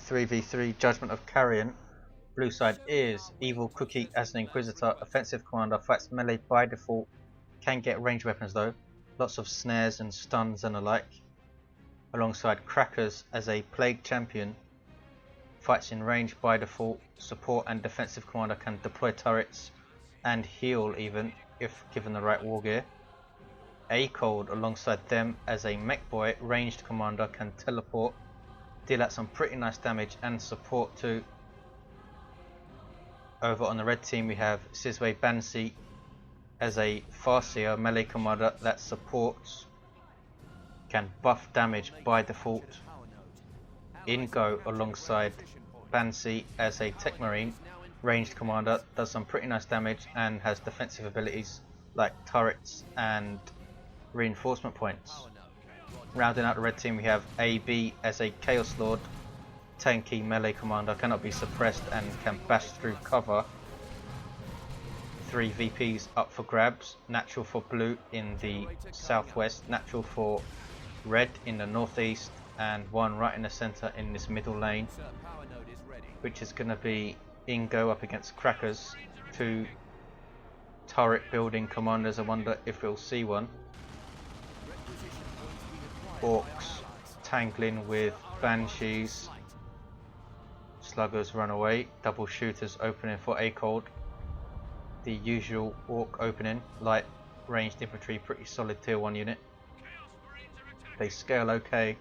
3v3 Judgement of Carrion. Blue side is Evil Cookie as an Inquisitor, offensive commander, fights melee by default, can get ranged weapons though, lots of snares and stuns and the like. Alongside Crackers as a Plague Champion, fights in range by default, support and defensive commander, can deploy turrets and heal even if given the right war gear. Aekold alongside them as a Mekboy, ranged commander, can teleport, deal out some pretty nice damage and support too. Over on the red team we have Sizwe Bansi as a Farseer, melee commander that supports, can buff damage by default. Ingo alongside Bansi as a Techmarine, ranged commander, does some pretty nice damage and has defensive abilities like turrets and reinforcement points. Rounding out the red team we have AB as a Chaos Lord, tanky melee commander, cannot be suppressed and can bash through cover. 3 VPs up for grabs, natural for blue in the southwest, natural for red in the northeast, and one right in the centre in this middle lane, which is going to be Ingo up against Crackers, 2 turret building commanders. I wonder if we'll see one. Orks tangling with Banshees, Sluggers run away, double shooters opening for Aekold. The usual Ork opening, light ranged infantry, pretty solid tier 1 unit. They scale okay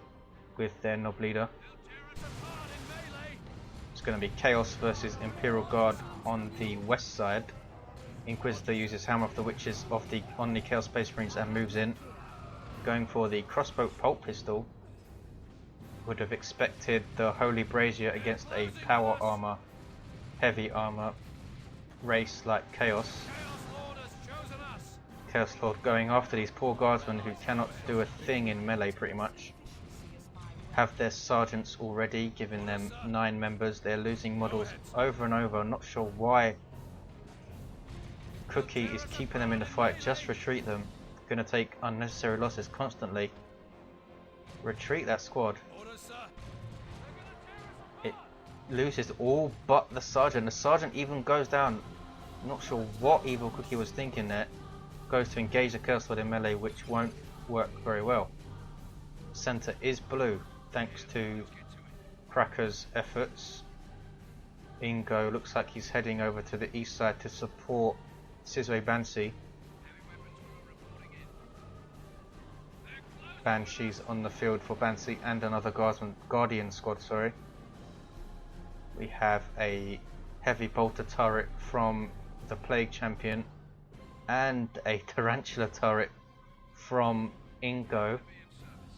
with their Nob leader. It's going to be Chaos versus Imperial Guard on the west side. Inquisitor uses Hammer of the Witches on the Chaos Space Marines and moves in. Going for the crossbow pulp pistol. Would have expected the Holy Brazier against a power armor, heavy armor race like Chaos. Chaos Lord going after these poor guardsmen who cannot do a thing in melee pretty much. Have their sergeants already, giving them 9 members. They're losing models over and over. Not sure why Cookie is keeping them in the fight. Just retreat them. Gonna take unnecessary losses constantly. Retreat that squad. It loses all but the sergeant. The sergeant even goes down. Not sure what Evil Cookie was thinking there. Goes to engage the Chaos Lord in melee, which won't work very well. Center is blue thanks to Cracker's efforts. Ingo looks like he's heading over to the east side to support Sizwe Bansi. Banshees on the field for Bansi and another Guardian squad, sorry. We have a heavy bolter turret from the Plague Champion and a tarantula turret from Ingo.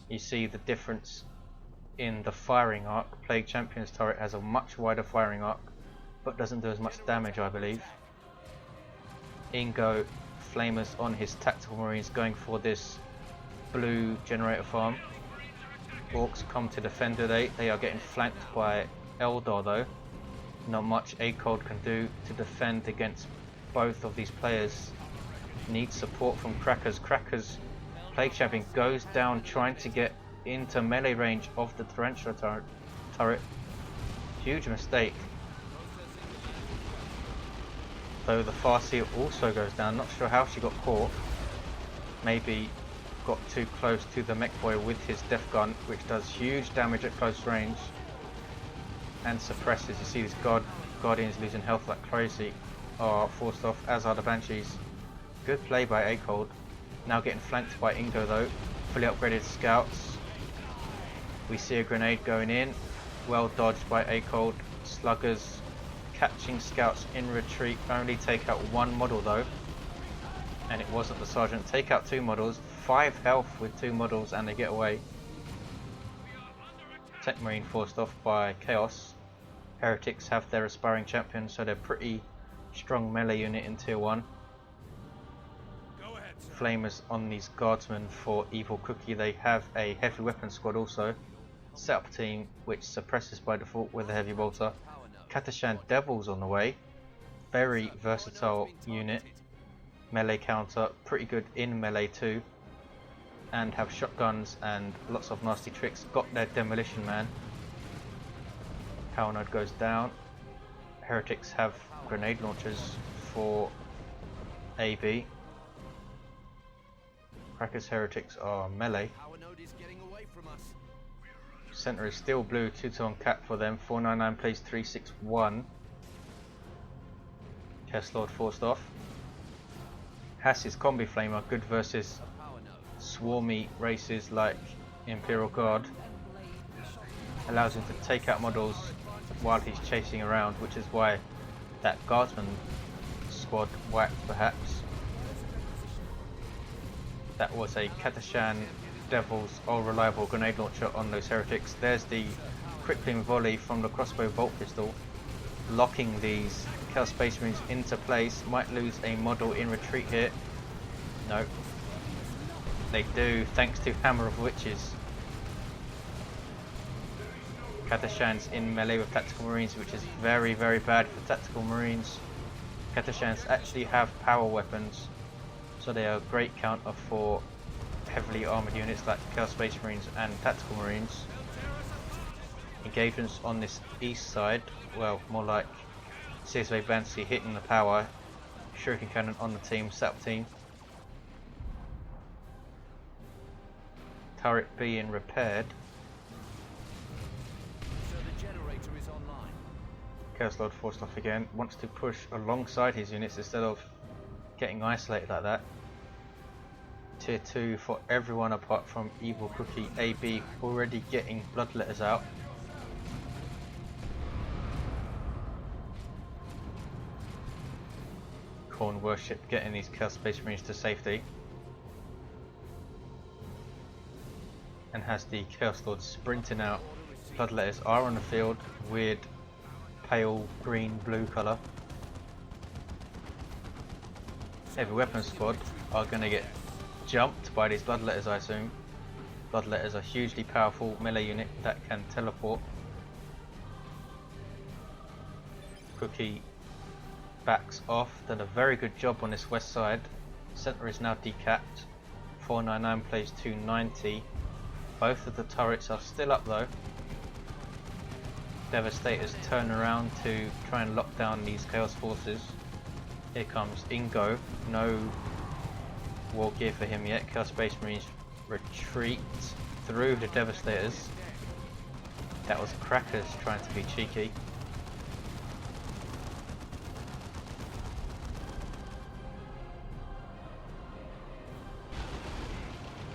You see the difference in the firing arc. Plague Champion's turret has a much wider firing arc but doesn't do as much damage, I believe. Ingo flamers on his tactical marines going for this blue generator farm. Orks come to defend today. They are getting flanked by Eldar though. Not much Aekold can do to defend against both of these players. Needs support from Crackers. Crackers Plague Champion goes down trying to get into melee range of the tarantula turret. Huge mistake. Though the Farseer also goes down. Not sure how she got caught. Maybe got too close to the Mekboy with his death gun, which does huge damage at close range and suppresses. You see these Guardians losing health like crazy are forced off, as are the Banshees. Good play by Aekold. Now getting flanked by Ingo though. Fully upgraded scouts. We see a grenade going in. Well dodged by Aekold. Sluggers catching scouts in retreat. Only take out 1 model though. And it wasn't the sergeant. Take out 2 models. 5 health with 2 models and they get away. Techmarine forced off by Chaos. Heretics have their aspiring champion, so they're pretty strong melee unit in tier 1. Flamers on these guardsmen for Evil Cookie. They have a heavy weapon squad also. Setup team which suppresses by default with a heavy bolter. Katashan Devils on the way. Very versatile unit. Melee counter, pretty good in melee too. And have shotguns and lots of nasty tricks. Got their demolition man. Power node goes down. Heretics have grenade launchers for AB. Crackers Heretics are melee. Center is still blue, 2-2 on cap for them. 499 plays 361. Chaos Lord forced off. Has his combi flamer, good versus swarmy races like Imperial Guard. Allows him to take out models while he's chasing around, which is why that guardsman squad whacked perhaps. That was a Katashan Devil's all reliable grenade launcher on those heretics. There's the crippling volley from the crossbow bolt pistol, locking these Chaos Space Marines into place. Might lose a model in retreat here. No, they do, thanks to Hammer of Witches. Katashan's in melee with Tactical Marines, which is very, very bad for Tactical Marines. Katashans actually have power weapons, so they are a great counter for heavily armoured units like Chaos Space Marines and Tactical Marines. Engagements on this east side, well, more like Sizwe Bansi hitting the power. Shuriken Cannon on the team, setup team. Turret being repaired. Chaos Lord forced off again, wants to push alongside his units instead of getting isolated like that. Tier 2 for everyone apart from Evil Cookie. AB already getting bloodletters out. Khorne Worship getting these Chaos Space Marines to safety. And has the Chaos Lord sprinting out. Bloodletters are on the field, weird pale green blue colour. Heavy Weapons Squad are going to get jumped by these bloodletters, I assume. Bloodletters are hugely powerful melee unit that can teleport. Cookie backs off, done a very good job on this west side. Center is now decapped. 499 plays 290. Both of the turrets are still up though. Devastators turn around to try and lock down these Chaos forces. Here comes Ingo. No war gear for him yet. Chaos Space Marines retreat through the Devastators. That was Crackers trying to be cheeky.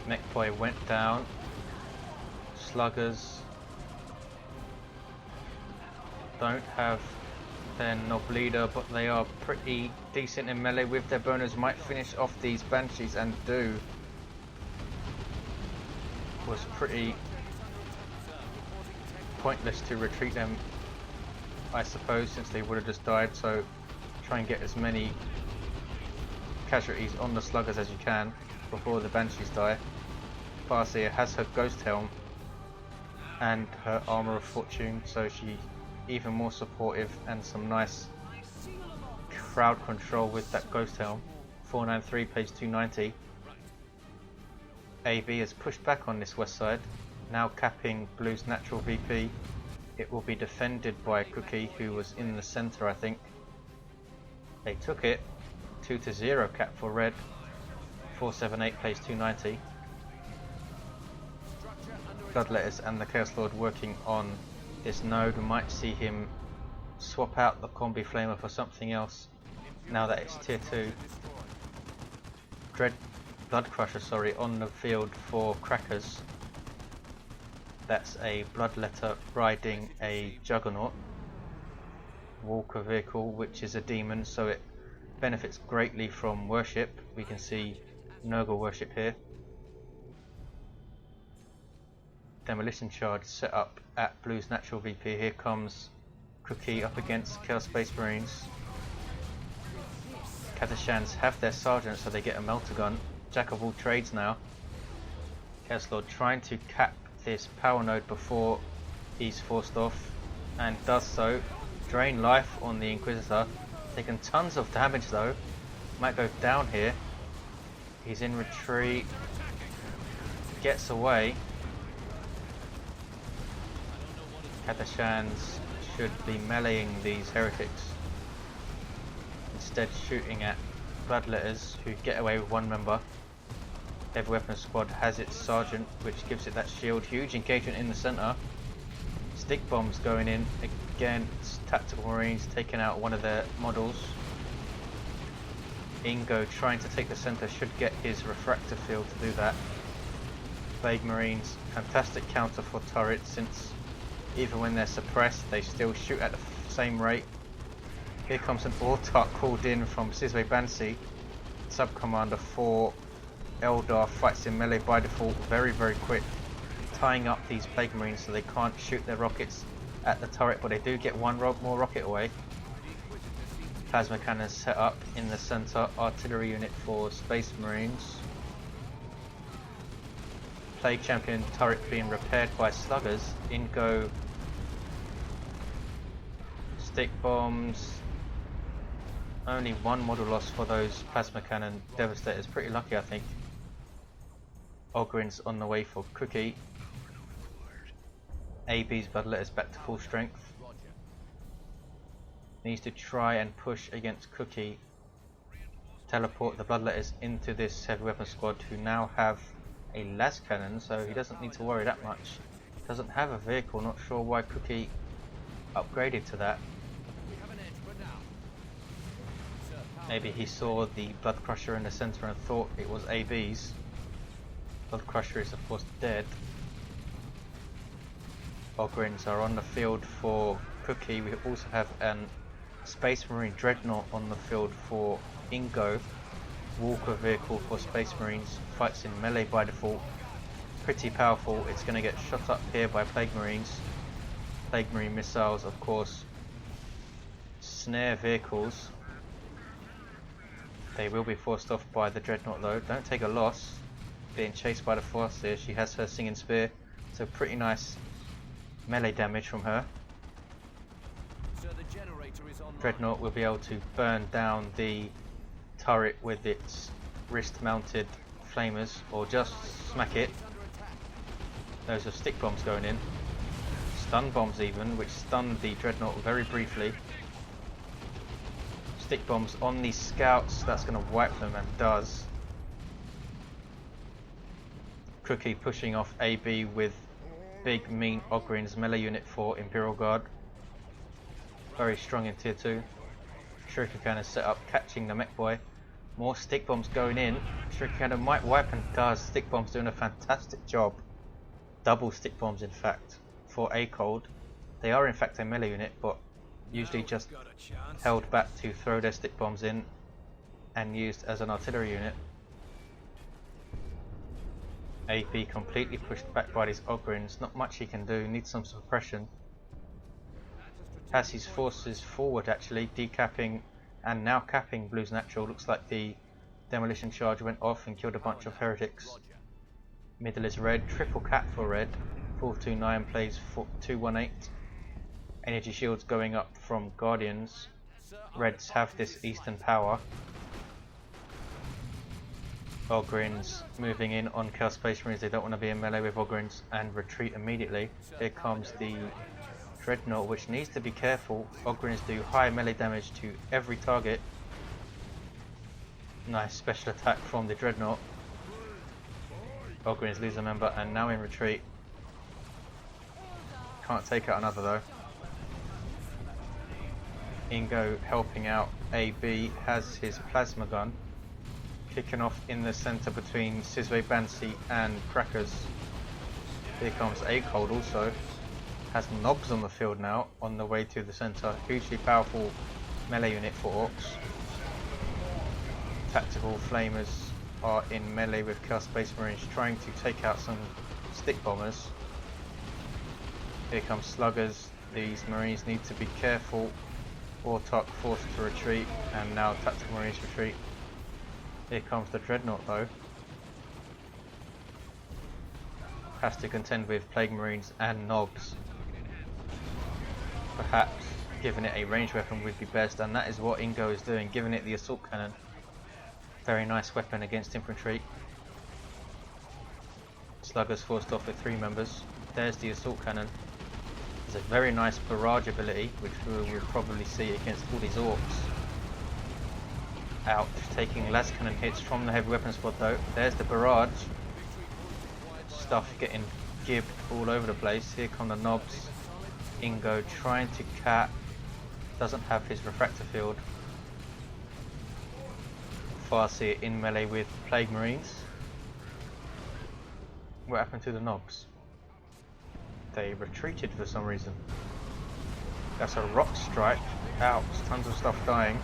Mekboy went down. Sluggers don't have their Nob leader, but they are pretty decent in melee with their bonus. Might finish off these Banshees and do. Was pretty pointless to retreat them, I suppose, since they would have just died, so try and get as many casualties on the Sluggers as you can before the Banshees die. Farseer has her Ghost Helm and her Armour of Fortune, so she's even more supportive, and some nice crowd control with that Ghost Helm. 493 plays 290. AB has pushed back on this west side, now capping Blue's natural VP. It will be defended by Cookie, who was in the centre, I think. They took it. 2-0 cap for red. 478 plays 290. Bloodletters and the Chaos Lord working on this node. We might see him swap out the combi flamer for something else now that it's tier 2. Blood Crusher, sorry, on the field for Crackers. That's a Bloodletter riding a Juggernaut Walker vehicle, which is a demon, so it benefits greatly from worship. We can see Nurgle worship here. Demolition charge set up at Blue's natural VP. Here comes Cookie up against Chaos Space Marines. Katashans have their sergeant, so they get a melter gun. Jack of all trades now. Chaos Lord trying to cap this power node before he's forced off, and does so. Drain life on the Inquisitor. Taking tons of damage though. Might go down here. He's in retreat. Gets away. Katashans should be meleeing these heretics. Instead shooting at bloodletters who get away with one member. Heavy weapons squad has its sergeant, which gives it that shield. Huge engagement in the centre. Stick bombs going in against tactical marines, taking out one of their models. Ingo trying to take the centre, should get his refractor field to do that. Plague marines, fantastic counter for turrets, since even when they're suppressed they still shoot at the same rate. Here comes an Autark called in from Sizwe Bansi, sub-commander for Eldar, fights in melee by default, very quick, tying up these plague marines so they can't shoot their rockets at the turret, but they do get one more rocket away. Plasma cannons set up in the centre, artillery unit for space marines. Plague champion turret being repaired by sluggers. Ingo, stick bombs. Only one model loss for those plasma cannon devastators. Pretty lucky, I think. Ogrin's on the way for Cookie. AB's bloodletters back to full strength. Needs to try and push against Cookie. Teleport the bloodletters into this heavy weapon squad, who now have a las cannon, so he doesn't need to worry that much. Doesn't have a vehicle, not sure why Cookie upgraded to that. Maybe he saw the Blood Crusher in the centre and thought it was AB's. Blood Crusher is of course dead. Ogrins are on the field for Cookie. We also have an Space Marine Dreadnought on the field for Ingo. Walker vehicle for Space Marines, fights in melee by default. Pretty powerful. It's going to get shot up here by Plague Marines. Plague Marine missiles, of course. Snare vehicles. They will be forced off by the Dreadnought though. Don't take a loss. Being chased by the Farseer. She has her Singing Spear, so pretty nice melee damage from her. Dreadnought will be able to burn down the turret with its wrist mounted flamers, or just smack it. Those are stick bombs going in. Stun bombs even, which stun the Dreadnought very briefly. Stick bombs on these scouts, that's going to wipe them, and does. Cookie pushing off AB with big mean Ogrin's melee unit for Imperial Guard. Very strong in tier 2. Shuriken Cannon set up, catching the Mekboy. More stick bombs going in. Shuriken Cannon might wipe, and does. Stick bombs doing a fantastic job. Double stick bombs in fact for Aekold. They are in fact a melee unit, but usually just held back to throw their stick bombs in and used as an artillery unit. AP completely pushed back by these Ogrins. Not much he can do, needs some suppression. Has his forces forward actually, decapping and now capping Blue's Natural. Looks like the demolition charge went off and killed a bunch of heretics. Middle is red, triple cap for red. 429 plays 218. Energy shields going up from Guardians. Reds have this eastern power. Ogrins moving in on Chaos Space Marines. They don't want to be in melee with Ogrins and retreat immediately. Here comes the Dreadnought, which needs to be careful. Ogrins do high melee damage to every target. Nice special attack from the Dreadnought. Ogrins lose a member and now in retreat. Can't take out another though. Ingo helping out AB, has his plasma gun. Kicking off in the centre between Sizwe Bansi and Crackers. Here comes Aekold also. Has knobs on the field now, on the way to the centre. Hugely powerful melee unit for Orks. Tactical flamers are in melee with Chaos Space Marines, trying to take out some stick bombers. Here comes sluggers. These marines need to be careful. Autark forced to retreat, and now tactical marines retreat. Here comes the Dreadnought though. Has to contend with Plague Marines and Knobs. Perhaps giving it a ranged weapon would be best, and that is what Ingo is doing, giving it the Assault Cannon. Very nice weapon against infantry. Sluggers forced off with 3 members. There's the Assault Cannon. There's a very nice barrage ability, which we will probably see against all these Orks. Ouch, taking las cannon hits from the heavy weapon squad though. There's the barrage. Stuff getting gibbed all over the place. Here come the knobs. Ingo trying to cat. Doesn't have his refractor field. Farseer in melee with Plague Marines. What happened to the knobs? They retreated for some reason. That's a rock strike. Ouch, tons of stuff dying.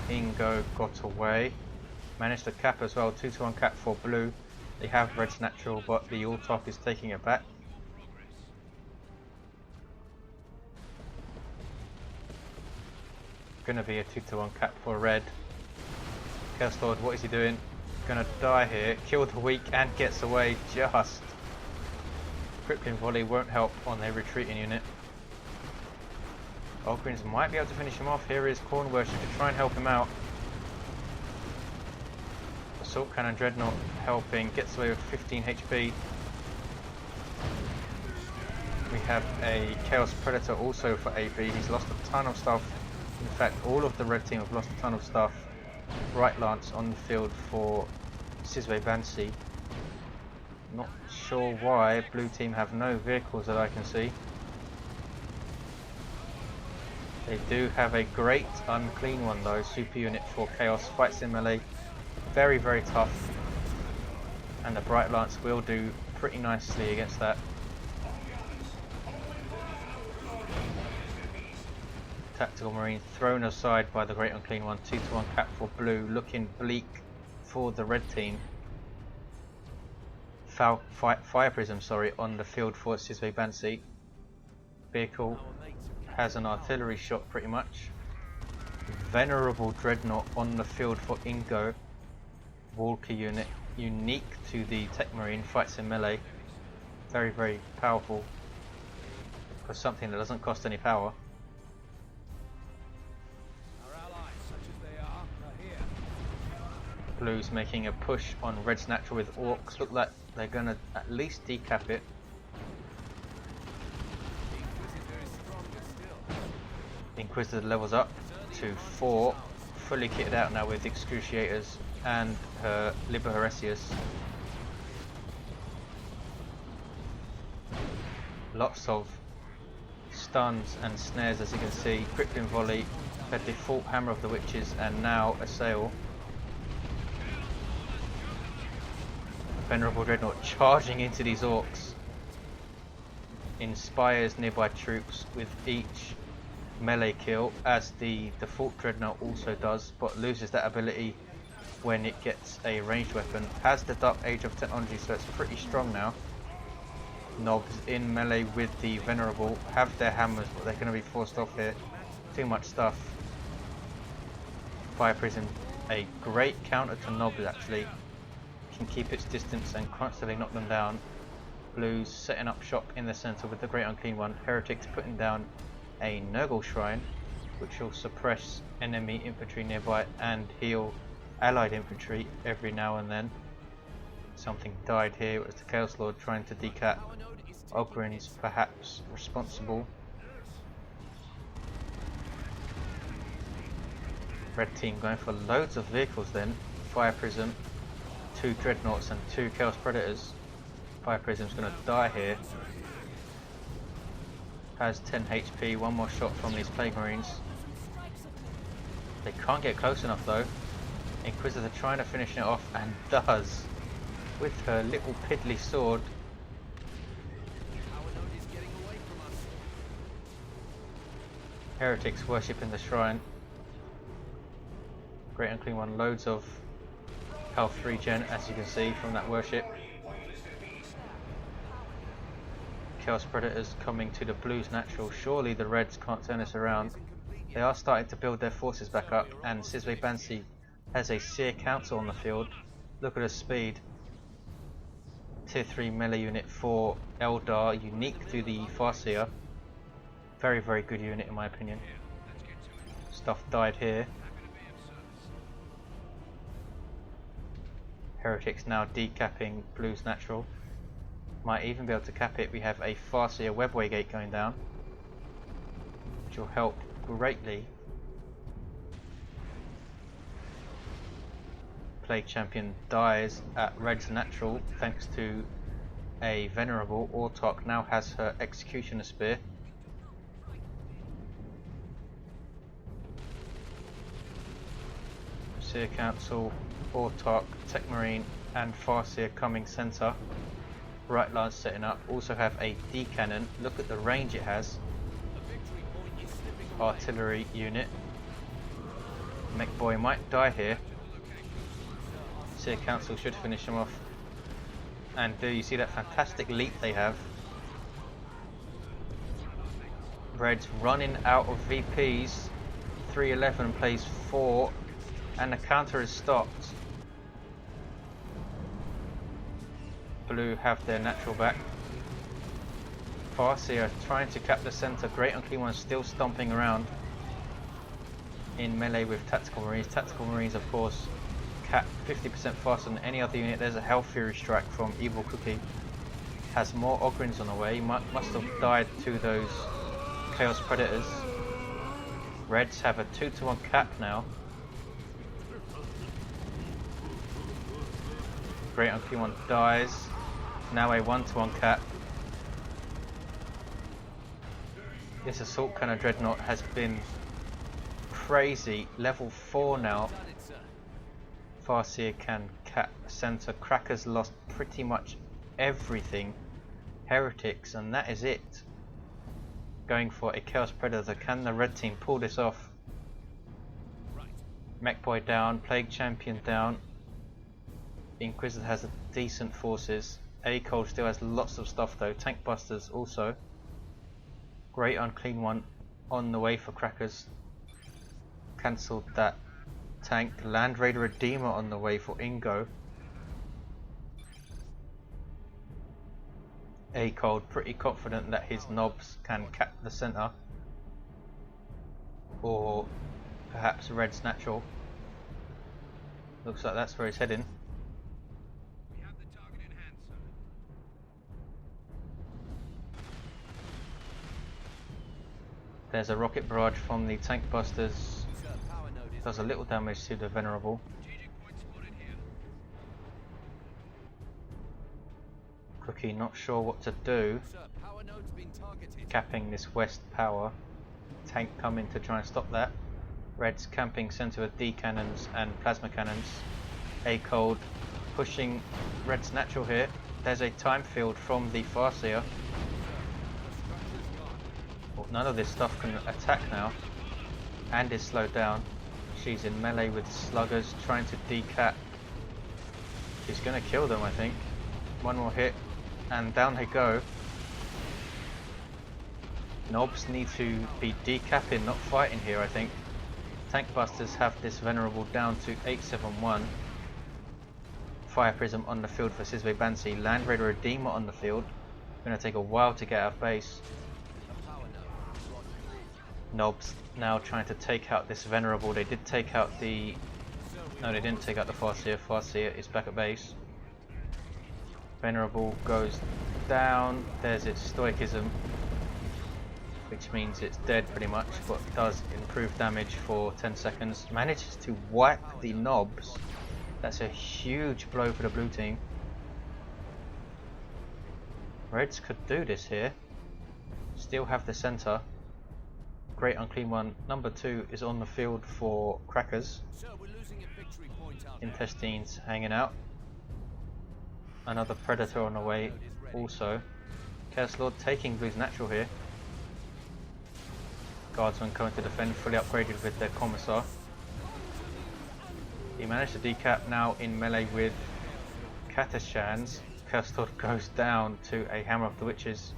Ingo got away. Managed to cap as well. 2-1 cap for blue. They have red's natural, but the Autarch is taking it back. Gonna be a 2-1 cap for red. Chaos Lord, what is he doing? Gonna die here. Kill the weak and gets away just. Crippling volley won't help on their retreating unit. Orks might be able to finish him off. Here is Corn Worship to try and help him out. Assault Cannon Dreadnought helping, gets away with 15 HP. We have a Chaos Predator also for AP. He's lost a ton of stuff. In fact, all of the red team have lost a ton of stuff. Right Lance on the field for Sizwe Bansi. Not sure why. Blue team have no vehicles that I can see. They do have a great unclean one though. Super unit for Chaos. Fights in melee. Very, very tough. And the Bright Lance will do pretty nicely against that. Tactical Marine thrown aside by the Great Unclean One. 2-1 cap for blue. Looking bleak for the red team. Fire Prism, on the field for Sizwe Bansi. Vehicle has an artillery shot pretty much. Venerable Dreadnought on the field for Ingo. Walker unit, unique to the Techmarine, fights in melee. Very, very powerful for something that doesn't cost any power. Blues making a push on red's natural with Orks. Look like they're gonna at least decap it. Inquisitor levels up to 4, fully kitted out now with Excruciators and her Liber Heresius. Lots of stuns and snares, as you can see. Crippling Volley, her default Hammer of the Witches, and now Assail. Venerable Dreadnought charging into these Orks. Inspires nearby troops with each melee kill, as the default Dreadnought also does, but loses that ability when it gets a ranged weapon. Has the Dark Age of Technology, so it's pretty strong now. Knobs in melee with the Venerable, have their hammers, but they're going to be forced off here. Too much stuff. Fire Prism, a great counter to Knobs actually. Can keep its distance and constantly knock them down. Blues setting up shop in the center with the Great Unclean One. Heretics putting down a Nurgle Shrine, which will suppress enemy infantry nearby and heal allied infantry every now and then. Something died here. It was the Chaos Lord trying to decap. Ogrin's perhaps responsible. Red team going for loads of vehicles then. Fire Prism, 2 Dreadnoughts and 2 Chaos Predators. Fire Prism's going to die here. Has 10 HP, one more shot from these Plague Marines. They can't get close enough though. Inquisitor trying to finish it off, and does. With her little piddly sword. Heretics worshipping the shrine. Great Unclean One, loads of health regen, as you can see from that worship. Chaos Predators coming to the blues natural. Surely the reds can't turn this around. They are starting to build their forces back up, and Sizwe Bansi has a Seer Council on the field. Look at her speed. Tier 3 melee unit for Eldar, unique to the Farseer. Very, very good unit in my opinion. Stuff died here. Heretics now decapping blues natural. Might even be able to cap it. We have a Farseer webway gate going down, which will help greatly. Plague Champion dies at Red's natural thanks to a Venerable. Ortok now has her Executioner Spear. Seer Council, Ortok, Techmarine and Farseer coming centre. Right lance setting up. Also have a D cannon. Look at the range it has. Artillery unit. Mekboy might die here. Seer Council should finish him off. And do you see that fantastic leap they have? Red's running out of VPs. 311 plays 4 and the counter is stopped. Blue have their natural back. Farseer trying to cap the centre. Great Unclean One still stomping around in melee with Tactical Marines. Tactical Marines of course cap 50% faster than any other unit. There's a Hell Fury strike from Evil Cookie. Has more Ogryns on the way. Must have died to those Chaos Predators. Reds have a 2-to-1 cap now. Great Unclean One dies. Now a 1-to-1 cap. This Assault Cannon Dreadnought has been crazy. Level 4 now. Farseer can cap centre. Crackers lost pretty much everything. Heretics, and that is it. Going for a Chaos Predator. Can the red team pull this off? Mekboy down. Plague Champion down. Inquisitor has a decent forces. Aekold still has lots of stuff though. Tank Busters also. Great Unclean One on the way for Crackers. Cancelled that tank. Land Raider Redeemer on the way for Ingo. Aekold pretty confident that his knobs can cap the centre. Or perhaps Red's natural. Looks like that's where he's heading. There's a rocket barrage from the tank busters. Does a little damage to the Venerable. Cookie not sure what to do. Capping this west power. Tank coming to try and stop that. Red's camping centre with D cannons and plasma cannons. Aekold pushing Red's natural here. There's a time field from the Farseer. Well, none of this stuff can attack now, and is slowed down. She's in melee with sluggers trying to decap. She's going to kill them, I think. One more hit and down they go. Knobs need to be decapping, not fighting here, I think. Tank Busters have this Venerable down to 871. Fire Prism on the field for Sizwe Bansi. Land Raider Redeemer on the field. Going to take a while to get out of base. Knobs now trying to take out this Venerable. They did take out the... No, they didn't take out the Farseer. Farseer is back at base. Venerable goes down. There's its Stoicism, which means it's dead pretty much, but does improve damage for 10 seconds. Manages to wipe the Knobs. That's a huge blow for the blue team. Reds could do this here. Still have the centre. Great Unclean One number 2 is on the field for Crackers. Intestines hanging out. Another Predator on the way also. Chaos Lord taking Blue's natural here. Guardsmen coming to defend, fully upgraded with their Commissar. He managed to decap, now in melee with Katashans. Chaos Lord goes down to a Hammer of the Witches.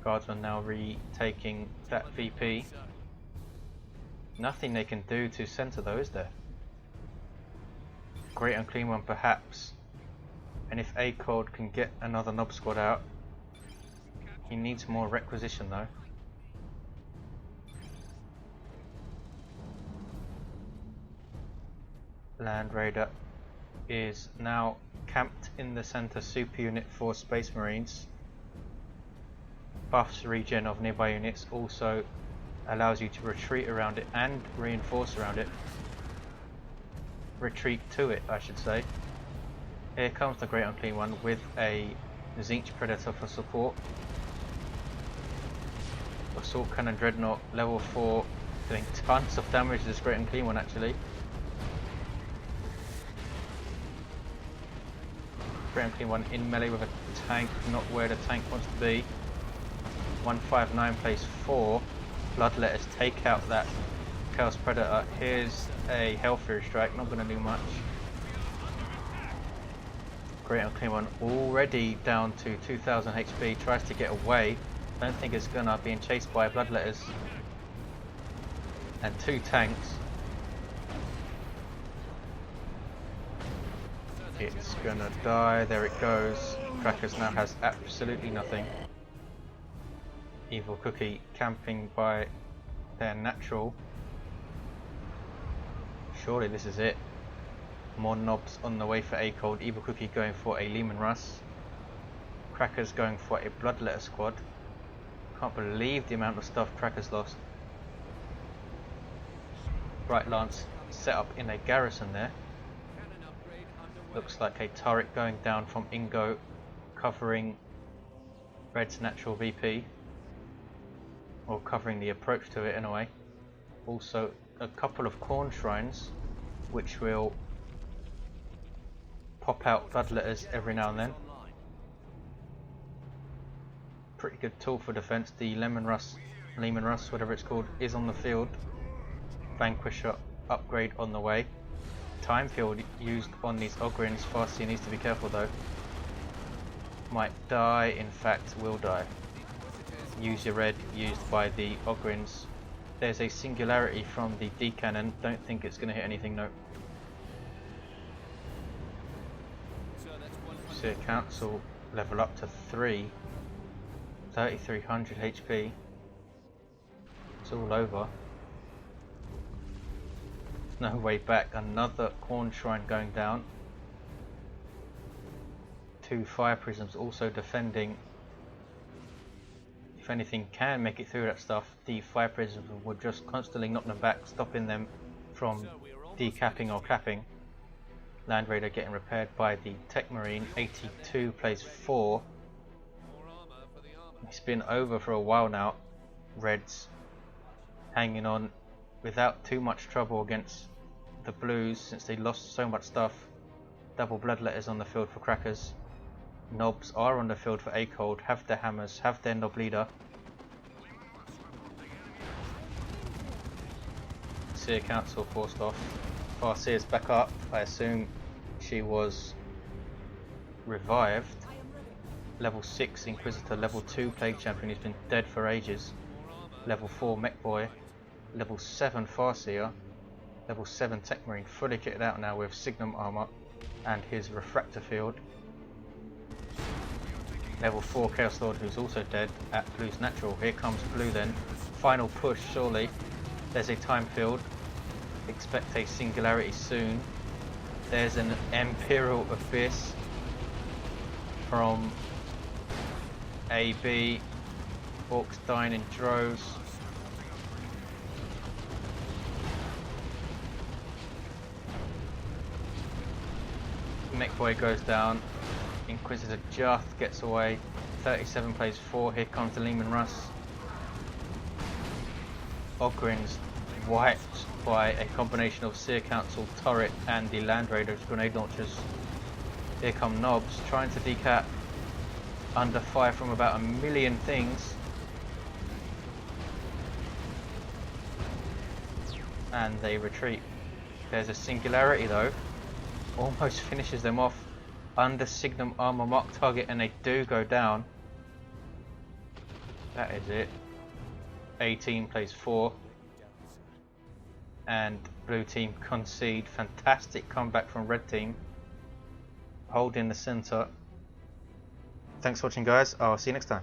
Guardsmen now retaking that VP. Nothing they can do to centre though, is there? Great Unclean One perhaps. And if Aekold can get another Knob Squad out. He needs more requisition though. Land Raider is now camped in the center super unit for Space Marines. Buffs regen of nearby units, also allows you to retreat around it and reinforce around it. Retreat to it, I should say. Here comes the Great Unclean One with a Zinch Predator for support. Assault Cannon Dreadnought level 4, doing tons of damage to this Great Unclean One actually. Great Unclean One in melee with a tank, not where the tank wants to be. 159 plays 4. Bloodletters take out that Chaos Predator. Here's a Hellfury Strike, not going to do much. Great Unclean One already down to 2000 HP, tries to get away. Don't think it's going to be chased by Bloodletters. And 2 tanks. It's going to die, there it goes. Crackers now has absolutely nothing. Evil Cookie camping by their natural. Surely this is it. More knobs on the way for Aekold. Evil Cookie going for a Lehman Russ. Crackers going for a Bloodletter squad. Can't believe the amount of stuff Crackers lost. Bright Lance set up in a garrison there. Looks like a turret going down from Ingo, covering Red's natural VP. Or covering the approach to it in a way. Also a couple of corn shrines which will pop out Bloodletters every now and then. Pretty good tool for defense. The Lehman Russ, whatever it's called, is on the field. Vanquisher upgrade on the way. Time field used on these Ogrins. Farseer needs to be careful though. Might die, in fact will die. Use your red used by the Ogrins. There's a singularity from the D cannon. Don't think it's going to hit anything, no. Farseer Council level up to 3. 3300 HP. It's all over. No way back. Another corn shrine going down. 2 fire prisms also defending. If anything can make it through that stuff, the fire prisms would just constantly knock them back, stopping them from decapping or capping. Land Raider getting repaired by the Techmarine. 82 plays 4. It's been over for a while now. Reds hanging on without too much trouble against the Blues since they lost so much stuff. Double Bloodletters on the field for Crackers. Knobs are on the field for Aekold, have their hammers, have their knob leader. Farseer Council forced off. Farseer's back up. I assume she was revived. Level 6 Inquisitor, level 2 Plague Champion, who's been dead for ages. Level 4 Mekboy, level 7 Farseer, level 7 Techmarine, fully kitted out now with Signum armor and his refractor field. Level 4 Chaos Lord, who's also dead at Blue's natural. Here comes Blue then. Final push surely. There's a time field. Expect a singularity soon. There's an Imperial Abyss from AB. Orks dying in droves. Mekboy goes down. Inquisitor just gets away. 37 plays 4. Here comes the Lehman Russ. Ogrins wiped by a combination of Seer Council turret and the Land Raiders grenade launchers. Here come Knobs trying to decap under fire from about a million things. And they retreat. There's a singularity though. Almost finishes them off under Signum armor mark target, and they do go down. That is it. 18 plays 4. And blue team concede. Fantastic comeback from red team. Holding the center. Thanks for watching guys. I'll see you next time.